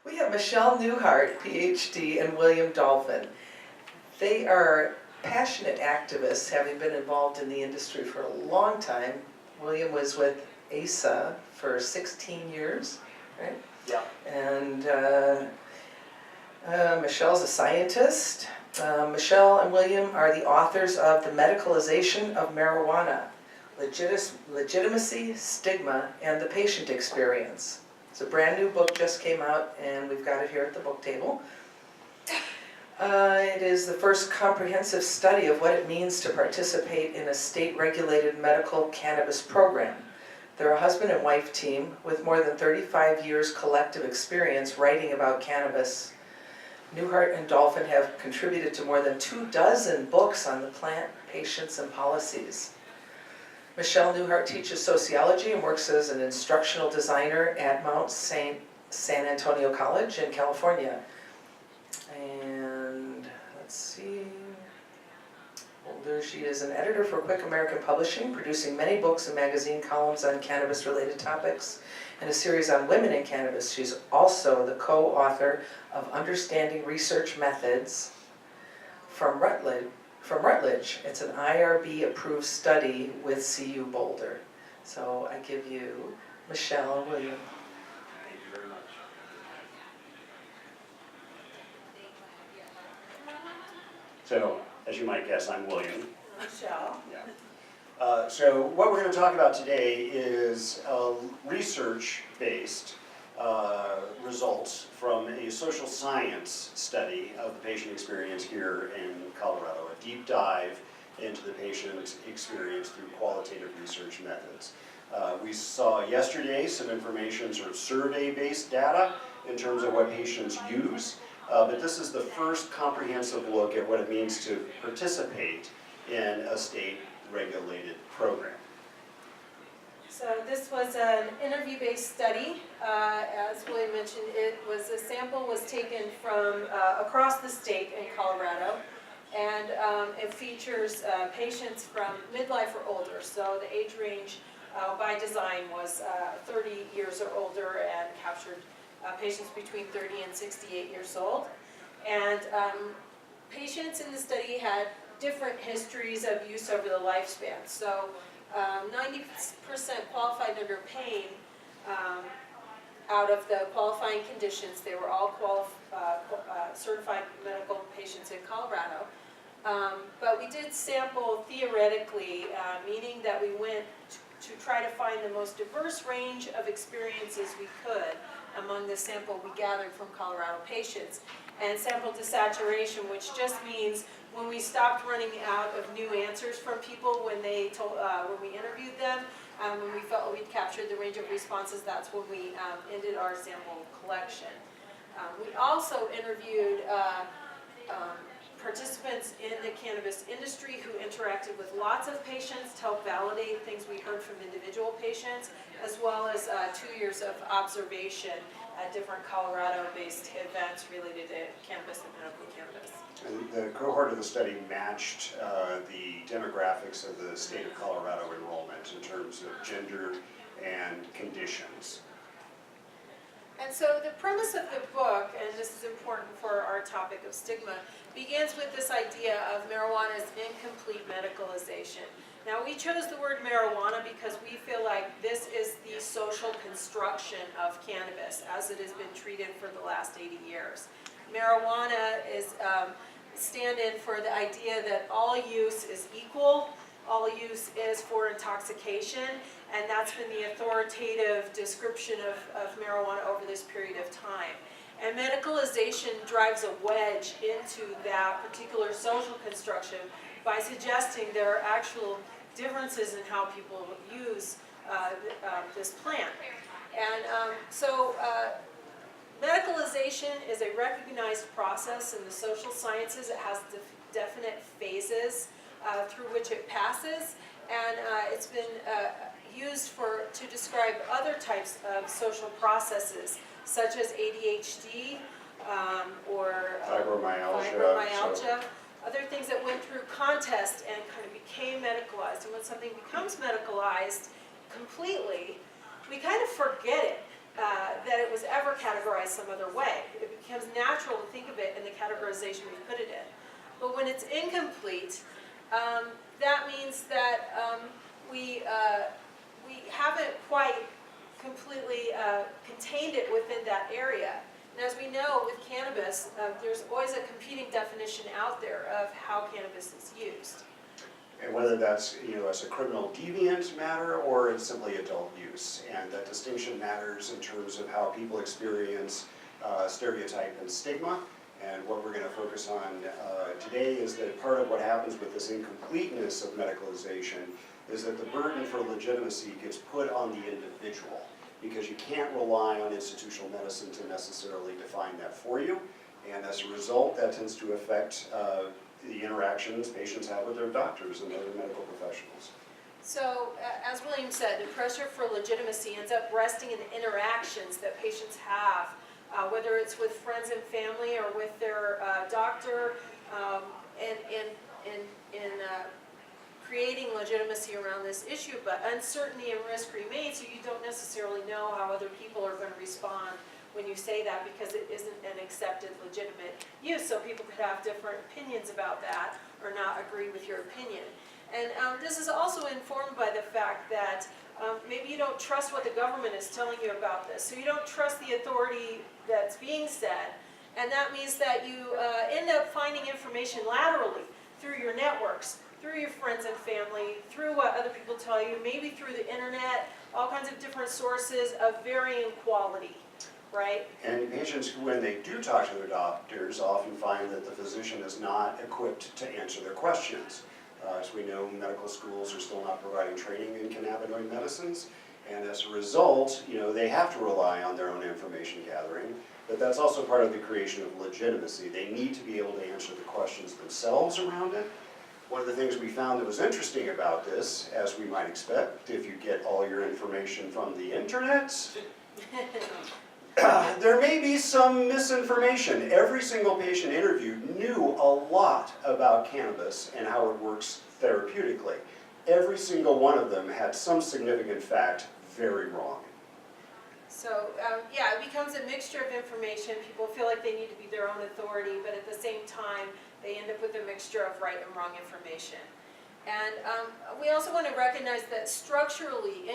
We have Michelle Newhart, PhD, and William Dolphin. They are passionate activists, having been involved in the industry for a long time. William was with ASA for 16 years, right? Yeah. And Michelle's a scientist. Michelle and William are the authors of The Medicalization of Marijuana, Legitimacy, Stigma, and the Patient Experience. It's a brand new book, just came out, and we've got it here at the book table. It is the first comprehensive study of what it means to participate in a state-regulated medical cannabis program. They're a husband and wife team with more than 35 years collective experience writing about cannabis. Newhart and Dolphin have contributed to more than 24 books on the plant, patients, and policies. Michelle Newhart teaches sociology and works as an instructional designer at Mount San Antonio College in California. And let's see, she is an editor for Quick American Publishing, producing many books and magazine columns on cannabis-related topics and a series on women in cannabis. She's also the co-author of Understanding Research Methods from Rutledge. It's an IRB-approved study with CU Boulder. So I give you Michelle and William. Thank you very much. So, as you might guess, I'm William. Michelle. Yeah. So what we're going to talk about today is research-based results from a social science study of the patient experience here in Colorado, a deep dive into the patient experience through qualitative research methods. We saw yesterday some information, sort of survey-based data in terms of what patients use, but this is the first comprehensive look at what it means to participate in a state-regulated program. So this was an interview-based study. As William mentioned, a sample was taken from across the state in Colorado, and it features patients from midlife or older. So the age range by design was 30 years or older, and captured patients between 30 and 68 years old. And patients in the study had different histories of use over the lifespan. So 90% qualified under pain out of the qualifying conditions. They were all certified medical patients in Colorado. But we did sample theoretically, meaning that we went to try to find the most diverse range of experiences we could among the sample we gathered from Colorado patients. And sample desaturation, which just means when we stopped running out of new answers from people when they when we interviewed them, when we felt we'd captured the range of responses, that's when we ended our sample collection. We also interviewed participants in the cannabis industry who interacted with lots of patients to help validate things we heard from individual patients, as well as 2 years of observation at different Colorado-based events related to cannabis and medical cannabis. And the cohort of the study matched the demographics of the state of Colorado enrollment in terms of gender and conditions. And so the premise of the book, and this is important for our topic of stigma, begins with this idea of marijuana's incomplete medicalization. Now, we chose the word marijuana because we feel like this is the social construction of cannabis as it has been treated for the last 80 years. Marijuana is stand-in for the idea that all use is equal, all use is for intoxication, and that's been the authoritative description of marijuana over this period of time. And medicalization drives a wedge into that particular social construction by suggesting there are actual differences in how people use this plant. And medicalization is a recognized process in the social sciences. It has definite phases through which it passes, and it's been used to describe other types of social processes, such as ADHD or fibromyalgia, other things that went through contest and kind of became medicalized. And when something becomes medicalized completely, we kind of forget it. that it was ever categorized some other way. It becomes natural to think of it in the categorization we put it in. But when it's incomplete, that means that we haven't quite completely contained it within that area. And as we know with cannabis, there's always a competing definition out there of how cannabis is used. And whether that's, as a criminal deviant matter or it's simply adult use. And that distinction matters in terms of how people experience stereotype and stigma. And what we're going to focus on today is that part of what happens with this incompleteness of medicalization is that the burden for legitimacy gets put on the individual, because you can't rely on institutional medicine to necessarily define that for you. And as a result, that tends to affect the interactions patients have with their doctors and other medical professionals. So, as William said, the pressure for legitimacy ends up resting in the interactions that patients have, whether it's with friends and family or with their doctor, and creating legitimacy around this issue. But uncertainty and risk remain, so you don't necessarily know how other people are going to respond when you say that, because it isn't an accepted legitimate use. So people could have different opinions about that or not agree with your opinion. And this is also informed by the fact that maybe you don't trust what the government is telling you about this. So you don't trust the authority that's being said. And that means that you end up finding information laterally through your networks, through your friends and family, through what other people tell you, maybe through the internet, all kinds of different sources of varying quality. Right? And patients, when they do talk to their doctors, often find that the physician is not equipped to answer their questions. As we know, medical schools are still not providing training in cannabinoid medicines, and as a result, they have to rely on their own information gathering, but that's also part of the creation of legitimacy. They need to be able to answer the questions themselves around it. One of the things we found that was interesting about this, as we might expect, if you get all your information from the internet, there may be some misinformation. Every single patient interviewed knew a lot about cannabis and how it works therapeutically. Every single one of them had some significant fact very wrong. So, yeah, it becomes a mixture of information. People feel like they need to be their own authority, but at the same time, they end up with a mixture of right and wrong information. And we also want to recognize that structurally,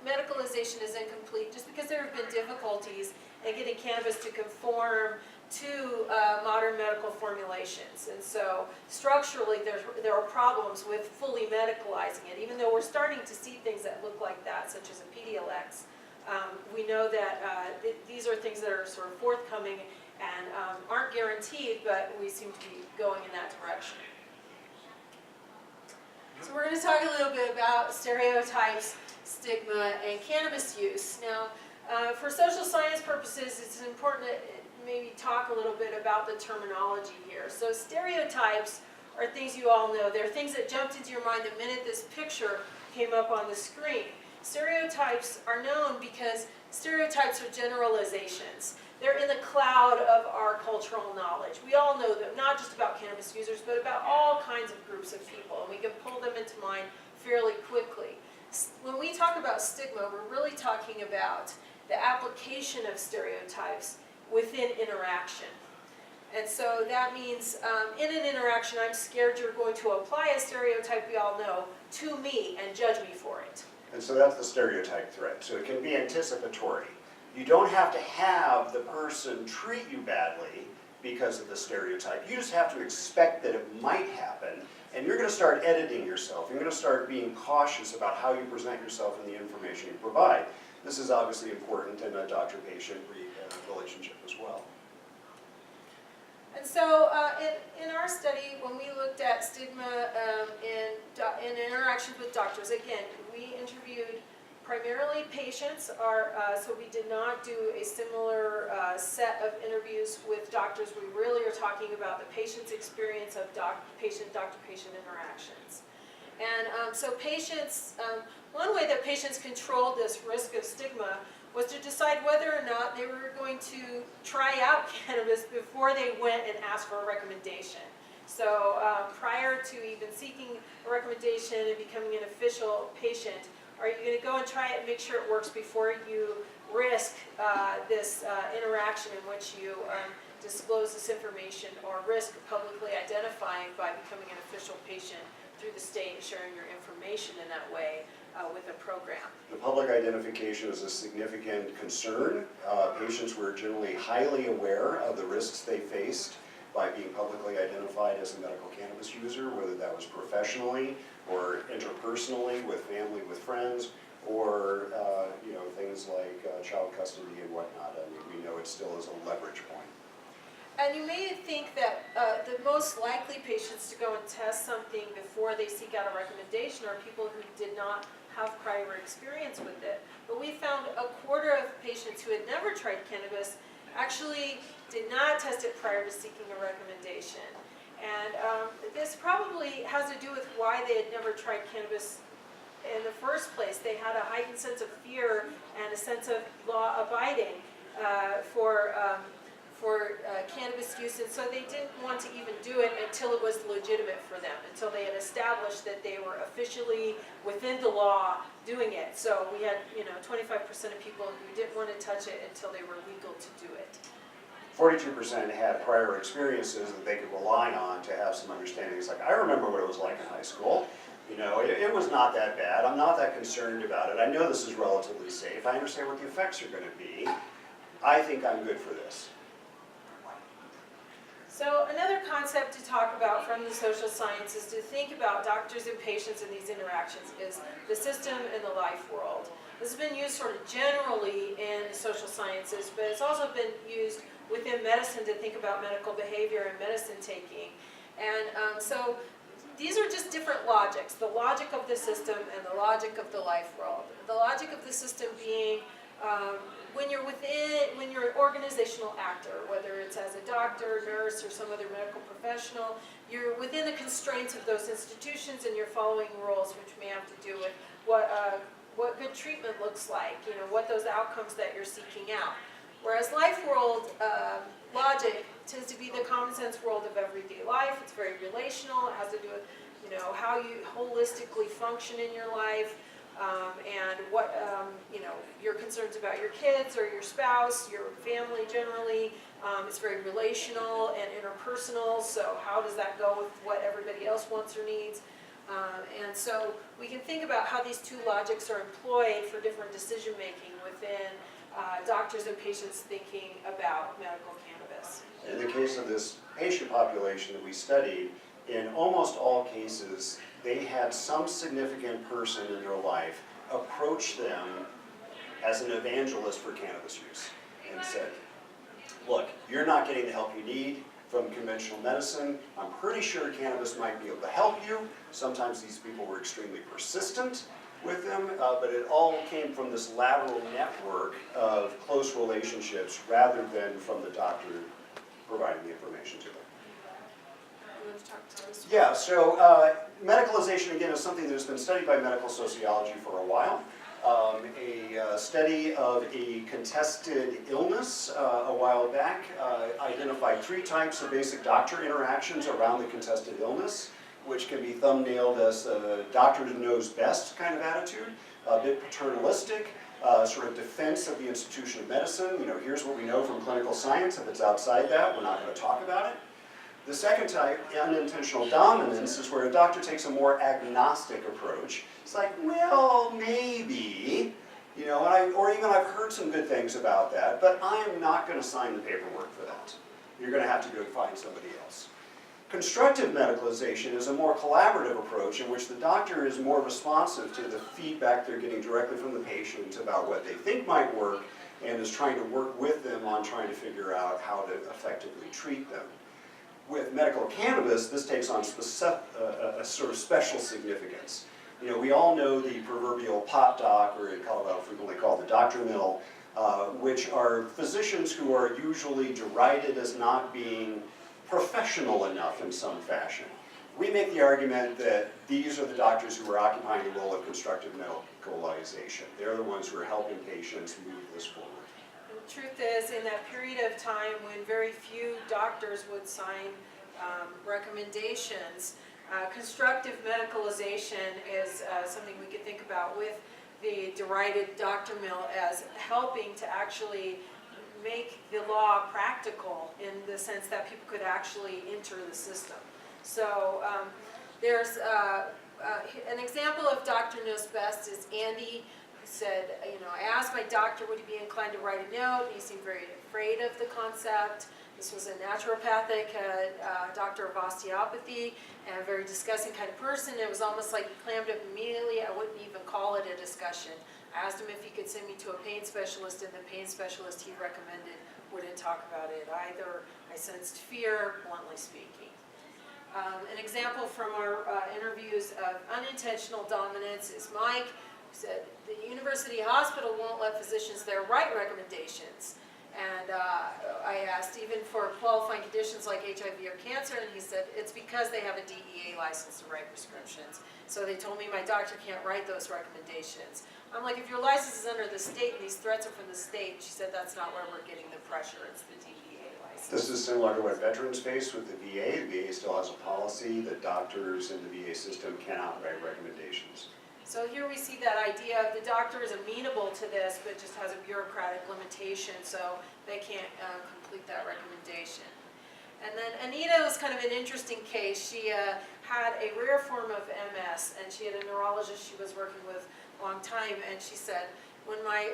medicalization is incomplete just because there have been difficulties in getting cannabis to conform to modern medical formulations. And so structurally there are problems with fully medicalizing it, even though we're starting to see things that look like that, such as a PDLX. We know that these are things that are sort of forthcoming and aren't guaranteed, but we seem to be going in that direction. So we're going to talk a little bit about stereotypes, stigma, and cannabis use. Now, for social science purposes, it's important to maybe talk a little bit about the terminology here. So stereotypes are things you all know. They're things that jumped into your mind the minute this picture came up on the screen. Stereotypes are known because stereotypes are generalizations. They're in the cloud of our cultural knowledge. We all know them, not just about cannabis users, but about all kinds of groups of people, and we can pull them into mind fairly quickly. When we talk about stigma, we're really talking about the application of stereotypes within interaction. And so that means in an interaction, I'm scared you're going to apply a stereotype we all know to me and judge me for it. And so that's the stereotype threat. So it can be anticipatory. You don't have to have the person treat you badly because of the stereotype. You just have to expect that it might happen, and you're going to start editing yourself. You're going to start being cautious about how you present yourself and the information you provide. This is obviously important in a doctor-patient relationship as well. And so in our study, when we looked at stigma in interactions with doctors, again, we interviewed primarily patients, so we did not do a similar set of interviews with doctors. We really are talking about the patient's experience of doctor-patient interactions. And so patients, one way that patients controlled this risk of stigma was to decide whether or not they were going to try out cannabis before they went and asked for a recommendation. So prior to even seeking a recommendation and becoming an official patient, are you going to go and try it and make sure it works before you risk this interaction in which you disclose this information, or risk publicly identifying by becoming an official patient through the state and sharing your information in that way with a program. The public identification is a significant concern. Patients were generally highly aware of the risks they faced by being publicly identified as a medical cannabis user, whether that was professionally or interpersonally with family, with friends, or things like child custody and whatnot. I mean, we know it still is a leverage point. And you may think that the most likely patients to go and test something before they seek out a recommendation are people who did not have prior experience with it. But we found a quarter of patients who had never tried cannabis actually did not test it prior to seeking a recommendation. And this probably has to do with why they had never tried cannabis in the first place. They had a heightened sense of fear and a sense of law abiding for cannabis use, and so they didn't want to even do it until it was legitimate for them, until they had established that they were officially within the law doing it. So we had 25% of people who didn't want to touch it until they were legal to do it. 42% had prior experiences that they could rely on to have some understanding. It's like, I remember what it was like in high school. It was not that bad. I'm not that concerned about it. I know this is relatively safe. I understand what the effects are going to be. I think I'm good for this. So another concept to talk about from the social sciences, to think about doctors and patients in these interactions, is the system and the life world. This has been used sort of generally in the social sciences, but it's also been used within medicine to think about medical behavior and medicine taking. And so these are just different logics, the logic of the system and the logic of the life world. The logic of the system being when you're an organizational actor, whether it's as a doctor, nurse, or some other medical professional, you're within the constraints of those institutions and you're following rules, which may have to do with what good treatment looks like, what those outcomes that you're seeking out. Whereas life world logic tends to be the common sense world of everyday life. It's very relational. It has to do with how you holistically function in your life. And what your concerns about your kids or your spouse, your family generally. It's very relational and interpersonal, so how does that go with what everybody else wants or needs? And so we can think about how these two logics are employed for different decision making within doctors and patients thinking about medical cannabis. In the case of this patient population that we studied, in almost all cases, they had some significant person in their life approach them as an evangelist for cannabis use and said, look, you're not getting the help you need from conventional medicine. I'm pretty sure cannabis might be able to help you. Sometimes these people were extremely persistent with them, but it all came from this lateral network of close relationships rather than from the doctor providing the information to them. Yeah, so medicalization, again, is something that has been studied by medical sociology for a while. A study of a contested illness a while back identified 3 types of basic doctor interactions around the contested illness, which can be thumbnailed as a doctor knows best kind of attitude, a bit paternalistic, sort of defense of the institution of medicine. Here's what we know from clinical science. If it's outside that, we're not going to talk about it. The second type, unintentional dominance, is where a doctor takes a more agnostic approach. It's like, well, maybe, or even I've heard some good things about that, but I'm not going to sign the paperwork for that. You're going to have to go find somebody else. Constructive medicalization is a more collaborative approach in which the doctor is more responsive to the feedback they're getting directly from the patient about what they think might work and is trying to work with them on trying to figure out how to effectively treat them. With medical cannabis, this takes on a sort of special significance. We all know the proverbial pot doc, or in Colorado frequently called the doctor mill, which are physicians who are usually derided as not being professional enough in some fashion. We make the argument that these are the doctors who are occupying the role of constructive medicalization. They're the ones who are helping patients move this forward. The truth is, in that period of time when very few doctors would sign recommendations, constructive medicalization is something we could think about with the derided Dr. Mill as helping to actually make the law practical in the sense that people could actually enter the system. So there's an example of Dr. Knows Best is Andy, who said, I asked my doctor would he be inclined to write a note. He seemed very afraid of the concept. This was a naturopathic doctor of osteopathy and a very discussing kind of person. It was almost like he clammed up immediately. I wouldn't even call it a discussion. I asked him if he could send me to a pain specialist, and the pain specialist he recommended wouldn't talk about it either. I sensed fear, bluntly speaking. An example from our interviews of unintentional dominance is Mike, who said, the university hospital won't let physicians there write recommendations. And I asked even for qualifying conditions like HIV or cancer, and he said, it's because they have a DEA license to write prescriptions. So they told me my doctor can't write those recommendations. I'm like, if your license is under the state and these threats are from the state, she said, that's not where we're getting the pressure, it's the DEA license. This is similar to what veterans face with the VA. The VA still has a policy that doctors in the VA system cannot write recommendations. So here we see that idea of the doctor is amenable to this, but just has a bureaucratic limitation, so they can't complete that recommendation. And then Anita was kind of an interesting case. She had a rare form of MS, and she had a neurologist she was working with a long time, and she said, when I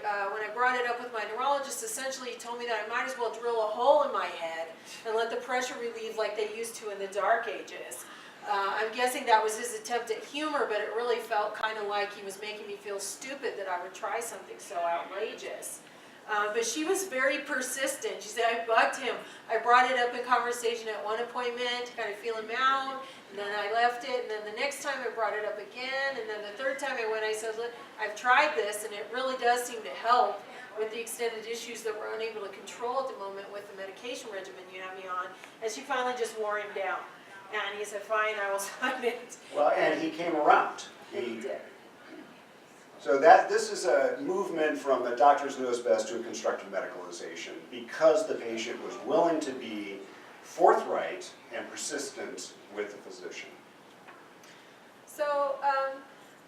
brought it up with my neurologist, essentially he told me that I might as well drill a hole in my head and let the pressure relieve like they used to in the Dark Ages. I'm guessing that was his attempt at humor, but it really felt kind of like he was making me feel stupid that I would try something so outrageous. But she was very persistent. She said, I bugged him. I brought it up in conversation at one appointment to kind of feel him out, and then I left it, and then the next time I brought it up again, and then the third time I went, I said, look, I've tried this, and it really does seem to help with the extended issues that we're unable to control at the moment with the medication regimen you have me on. And she finally just wore him down. And he said, fine, I will sign it. Well, and he came around. And he did. So this is a movement from a doctor's knows best to a constructive medicalization because the patient was willing to be forthright and persistent with the physician. So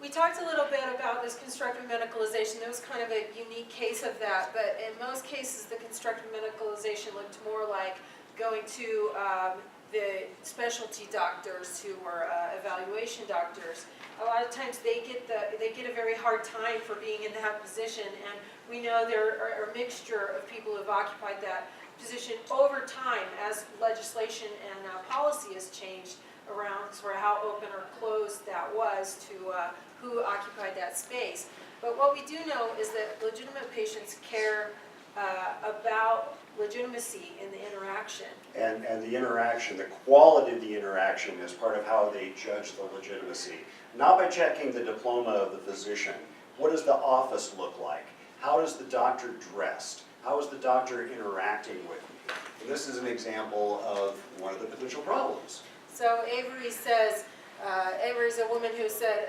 we talked a little bit about this constructive medicalization. There was kind of a unique case of that, but in most cases the constructive medicalization looked more like going to the specialty doctors who were evaluation doctors. A lot of times they get a very hard time for being in that position, and we know there are a mixture of people who've occupied that position over time as legislation and policy has changed around sort of how open or closed that was to who occupied that space. But what we do know is that legitimate patients care about legitimacy in the interaction. And the interaction, the quality of the interaction is part of how they judge the legitimacy. Not by checking the diploma of the physician. What does the office look like? How is the doctor dressed? How is the doctor interacting with me? And this is an example of one of the potential problems. So Avery says, Avery's a woman who said,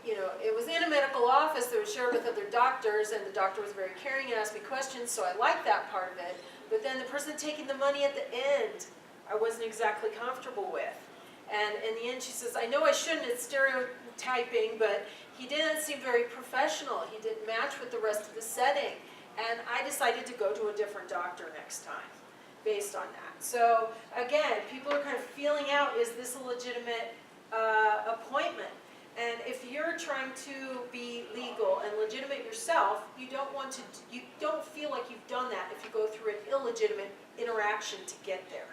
it was in a medical office that was shared with other doctors, and the doctor was very caring and asked me questions, so I liked that part of it. But then the person taking the money at the end, I wasn't exactly comfortable with. And in the end, she says, I know I shouldn't, it's stereotyping, but he didn't seem very professional. He didn't match with the rest of the setting. And I decided to go to a different doctor next time, based on that. So again, people are kind of feeling out, is this a legitimate appointment? And if you're trying to be legal and legitimate yourself, you don't feel like you've done that if you go through an illegitimate interaction to get there.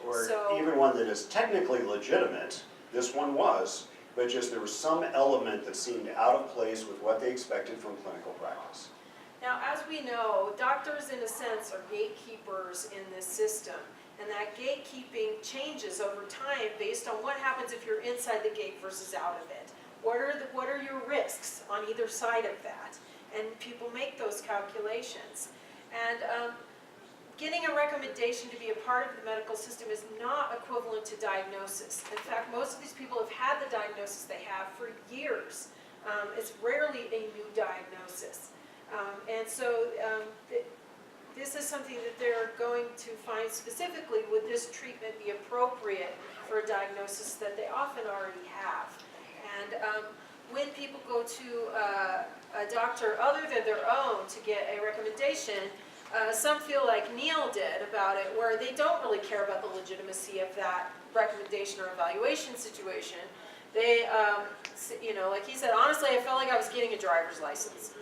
Or even one that is technically legitimate, this one was, but just there was some element that seemed out of place with what they expected from clinical practice. Now, as we know, doctors in a sense are gatekeepers in this system. And that gatekeeping changes over time based on what happens if you're inside the gate versus out of it. What are your risks on either side of that? And people make those calculations. And getting a recommendation to be a part of the medical system is not equivalent to diagnosis. In fact, most of these people have had the diagnosis they have for years. It's rarely a new diagnosis. And so this is something that they're going to find specifically, would this treatment be appropriate for a diagnosis that they often already have. And when people go to a doctor other than their own to get a recommendation. Some feel like Neil did about it, where they don't really care about the legitimacy of that recommendation or evaluation situation. They, like he said, honestly, I felt like I was getting a driver's license,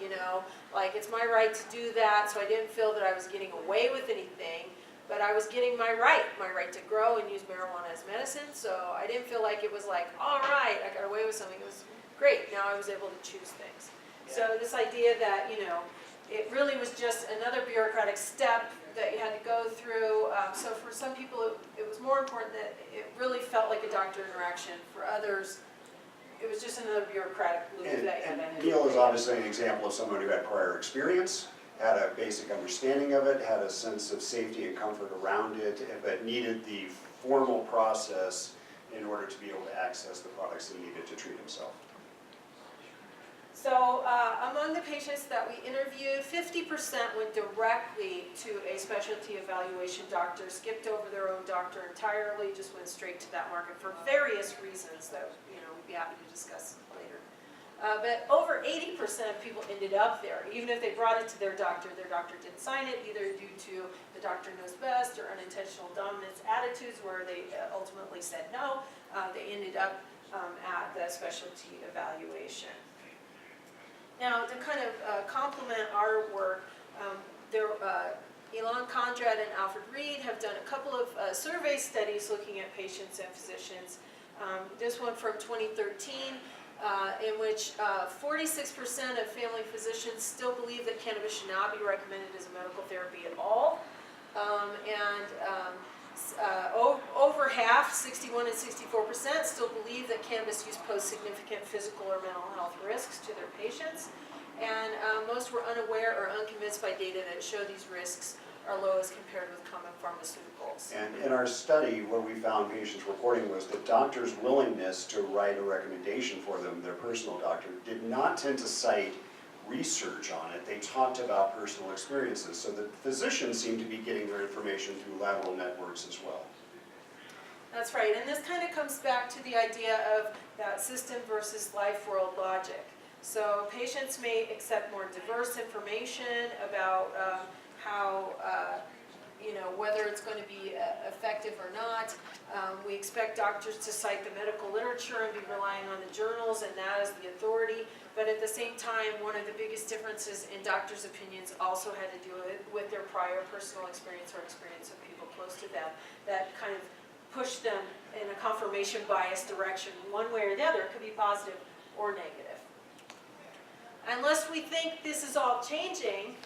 like it's my right to do that, so I didn't feel that I was getting away with anything, but I was getting my right to grow and use marijuana as medicine, so I didn't feel like it was like, all right, I got away with something. It was great, now I was able to choose things. So this idea that, it really was just another bureaucratic step that you had to go through. So for some people, it was more important that it really felt like a doctor interaction. For others, it was just another bureaucratic loop that you had to do. Neil is obviously an example of someone who had prior experience, had a basic understanding of it, had a sense of safety and comfort around it, but needed the formal process in order to be able to access the products he needed to treat himself. So among the patients that we interviewed, 50% went directly to a specialty evaluation doctor, skipped over their own doctor entirely, just went straight to that market for various reasons that we'd be happy to discuss later. But over 80% of people ended up there. Even if they brought it to their doctor didn't sign it, either due to the doctor knows best or unintentional dominance attitudes where they ultimately said no. They ended up at the specialty evaluation. Now, to kind of complement our work, Elon Conrad and Alfred Reed have done a couple of survey studies looking at patients and physicians. This one from 2013, in which 46% of family physicians still believe that cannabis should not be recommended as a medical therapy at all. Over half, 61 and 64%, still believe that cannabis use poses significant physical or mental health risks to their patients. And most were unaware or unconvinced by data that show these risks are low as compared with common pharmaceuticals. And in our study, what we found patients reporting was that doctors' willingness to write a recommendation for them, their personal doctor, did not tend to cite research on it. They talked about personal experiences. So the physicians seem to be getting their information through lateral networks as well. That's right, and this kind of comes back to the idea of that system versus life world logic. So patients may accept more diverse information about how, whether it's going to be effective or not. We expect doctors to cite the medical literature and be relying on the journals and that as the authority. But at the same time, one of the biggest differences in doctors' opinions also had to do with their prior personal experience or experience of people close to them that kind of pushed them in a confirmation bias direction, one way or the other. It could be positive or negative. Unless we think this is all changing,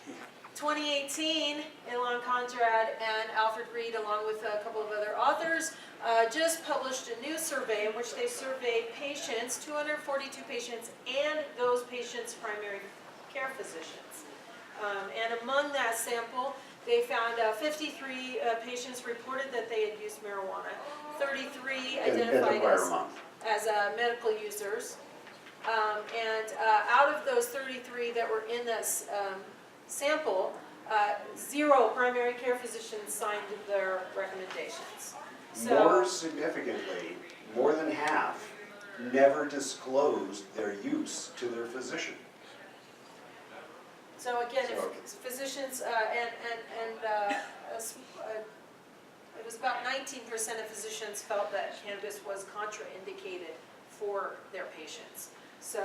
2018, Elon Conrad and Alfred Reed, along with a couple of other authors, just published a new survey in which they surveyed patients, 242 patients, and those patients' primary care physicians. And among that sample, they found 53 patients reported that they had used marijuana, 33 identified as medical users, and out of those 33 that were in this sample, 0 primary care physicians signed their recommendations. So, more significantly, more than half never disclosed their use to their physician. So again, if physicians, it was about 19% of physicians felt that cannabis was contraindicated for their patients. So,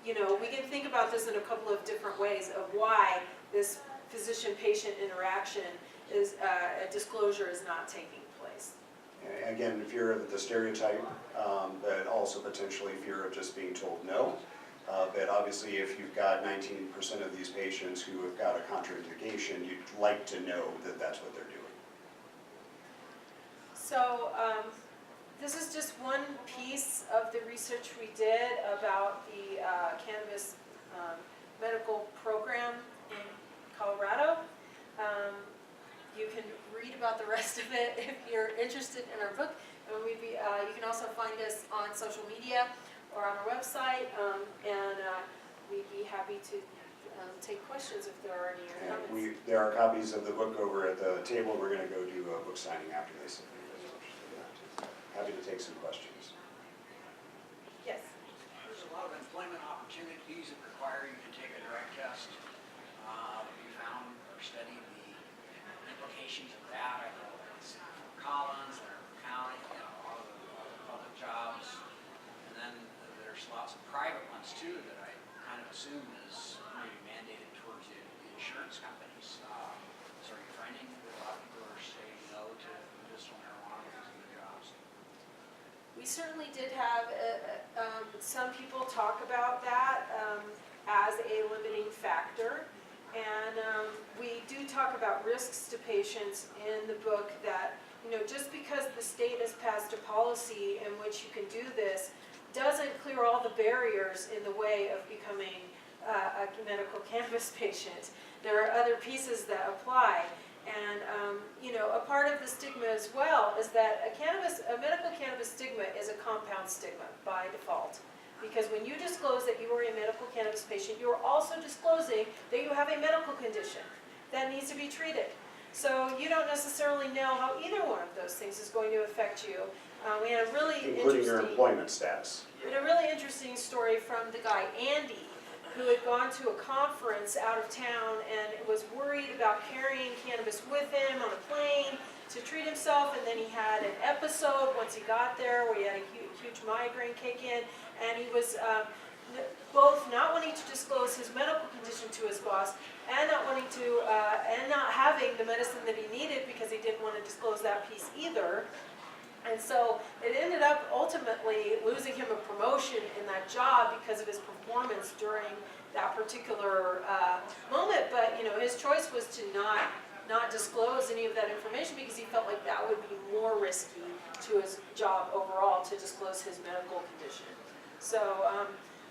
we can think about this in a couple of different ways of why this physician-patient interaction is, a disclosure is not taking place. Again, fear of the stereotype, but also potentially fear of just being told no. But obviously, if you've got 19% of these patients who have got a contraindication, you'd like to know that that's what they're doing. So, this is just one piece of the research we did about the cannabis medical program in Colorado. You can read about the rest of it if you're interested in our book. And you can also find us on social media or on our website, and we'd be happy to take questions if there are any comments. There are copies of the book over at the table. We're going to go do a book signing after this. Happy to take some questions. Yes. There's a lot of employment opportunities that require you certainly did have, some people talk about that as a limiting factor. And we do talk about risks to patients in the book that, just because the state has passed a policy in which you can do this, doesn't clear all the barriers in the way of becoming a medical cannabis patient. There are other pieces that apply. And, a part of the stigma as well is that a medical cannabis stigma is a compound stigma by default. Because when you disclose that you are a medical cannabis patient, you are also disclosing that you have a medical condition that needs to be treated. So you don't necessarily know how either one of those things is going to affect you. We had a really Including your employment status. We had a really interesting story from the guy, Andy, who had gone to a conference out of town and was worried about carrying cannabis with him on a plane to treat himself, and then he had an episode once he got there where he had a huge migraine kick in, and he was both not wanting to disclose his medical condition to his boss and not wanting to, and not having the medicine that he needed because he didn't want to disclose that piece either. And so it ended up ultimately losing him a promotion in that job because of his performance during that particular moment. But his choice was to not disclose any of that information because he felt like that would be more risky to his job overall to disclose his medical condition. So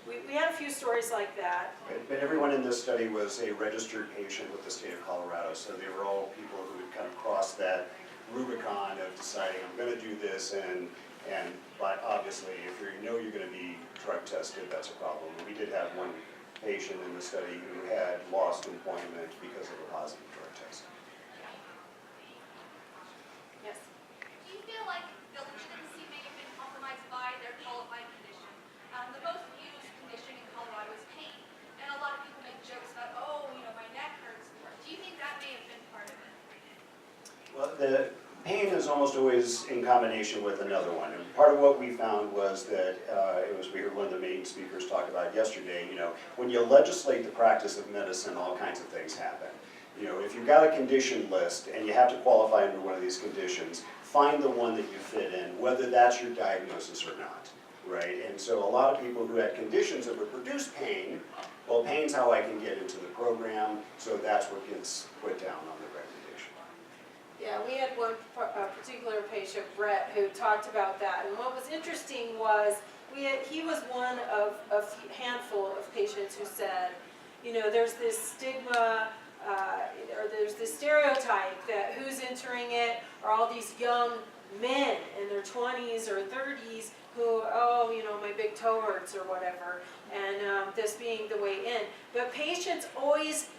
we had a few stories like that. But everyone in this study was a registered patient with the state of Colorado, so they were all people who had kind of crossed that Rubicon of deciding I'm going to do this, but obviously if you're going to be drug tested, that's a problem. We did have one patient in the study who had lost employment because of a positive drug test. Yes. Do you feel like the legitimacy may have been compromised by their qualifying condition? The most used condition in Colorado is pain, and a lot of people make jokes about, my neck hurts. Do you think that may have been part of it? Well, the pain is almost always in combination with another one. And part of what we found was that, we heard one of the main speakers talk about yesterday, when you legislate the practice of medicine, all kinds of things happen. If you've got a condition list and you have to qualify under one of these conditions, find the one that you fit in, whether that's your diagnosis or not, right? And so a lot of people who had conditions that would produce pain, well, pain's how I can get into the program, so that's what gets put down on the recommendation. Yeah, we had one particular patient, Brett, who talked about that. And what was interesting was he was one of a handful of patients who said, there's this stigma, or there's this stereotype that who's entering it are all these young men in their 20s or 30s who, my big toe hurts or whatever, and this being the way in. But patients always,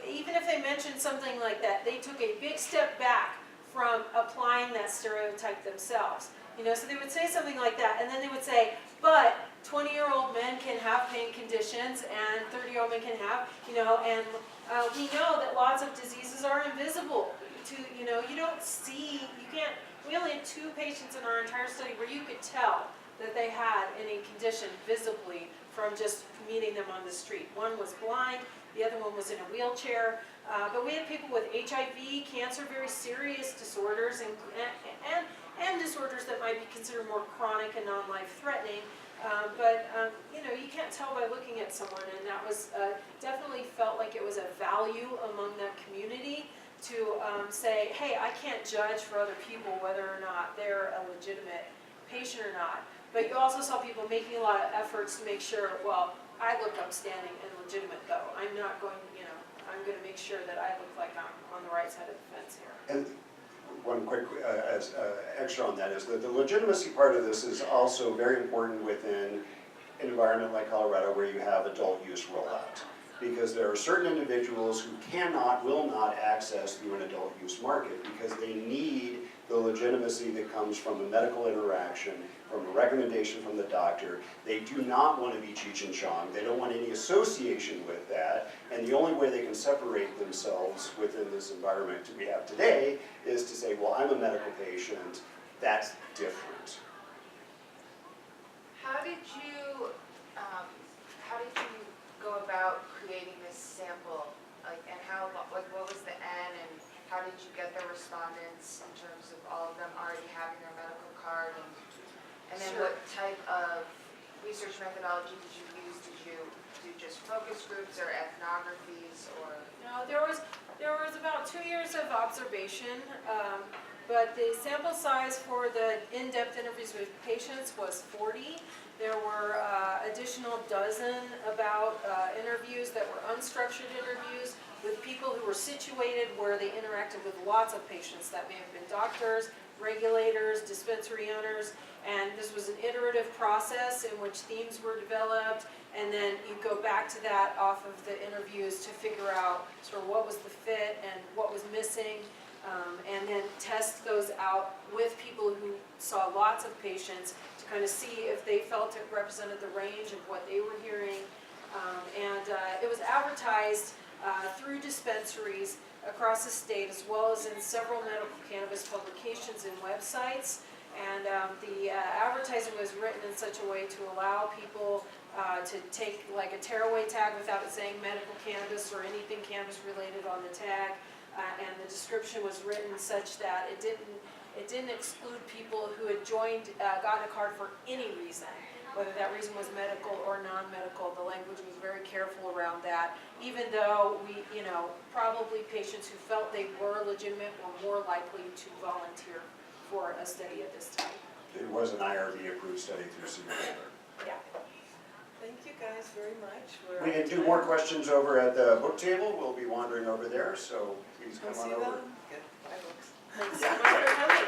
even if they mentioned something like that, they took a big step back from applying that stereotype themselves. So they would say something like that, and then they would say, but 20-year-old men can have pain conditions, and 30-year-old men can have, and we know that lots of diseases are invisible. You don't see, we only had 2 patients in our entire study where you could tell that they had any condition visibly from just meeting them on the street. One was blind, the other one was in a wheelchair, but we had people with HIV, cancer, very serious disorders, and disorders that might be considered more chronic and non-life-threatening. You can't tell by looking at someone, and that was definitely felt like it was a value among that community to say, hey, I can't judge for other people whether or not they're a legitimate patient or not. But you also saw people making a lot of efforts to make sure, well, I look upstanding and legitimate though. I'm not going, I'm going to make sure that I look like I'm on the right side of the fence here. And one quick extra on that is that the legitimacy part of this is also very important within an environment like Colorado where you have adult use rollout. Because there are certain individuals who will not access through an adult use market because they need the legitimacy that comes from a medical interaction, from a recommendation from the doctor. They do not want to be Cheech and Chong. They don't want any association with that. And the only way they can separate themselves within this environment we have today is to say, well, I'm a medical patient. That's different. How did you go about creating this sample? And what was the N, and how did you get the respondents in terms of all of them already having their medical card? And then Sure. what type of research methodology did you use? Did you do just focus groups or ethnographies or? No, there was about 2 years of observation, but the sample size for the in-depth interviews with patients was 40. There were additional dozen about interviews that were unstructured interviews with people who were situated where they interacted with lots of patients. That may have been doctors, regulators, dispensary owners, and this was an iterative process in which themes were developed, and then you go back to that off of the interviews to figure out sort of what was the fit and what was missing, and then test those out with people who saw lots of patients to kind of see if they felt it represented the range of what they were hearing. It was advertised through dispensaries across the state, as well as in several medical cannabis publications and websites. And the advertising was written in such a way to allow people to take like a tearaway tag without it saying medical cannabis or anything cannabis related on the tag. And the description was written such that it didn't exclude people who had joined, gotten a card for any reason, whether that reason was medical or non-medical. The language was very careful around that, even though we, probably patients who felt they were legitimate were more likely to volunteer for a study of this type. It was an IRB approved study through Cedar Boulder. Yeah. Thank you guys very much. We're We out can of do time. more questions over at the book table. We'll be wandering over there, so please Come come on see over. them. Good. Bye, books. Thanks so much for coming.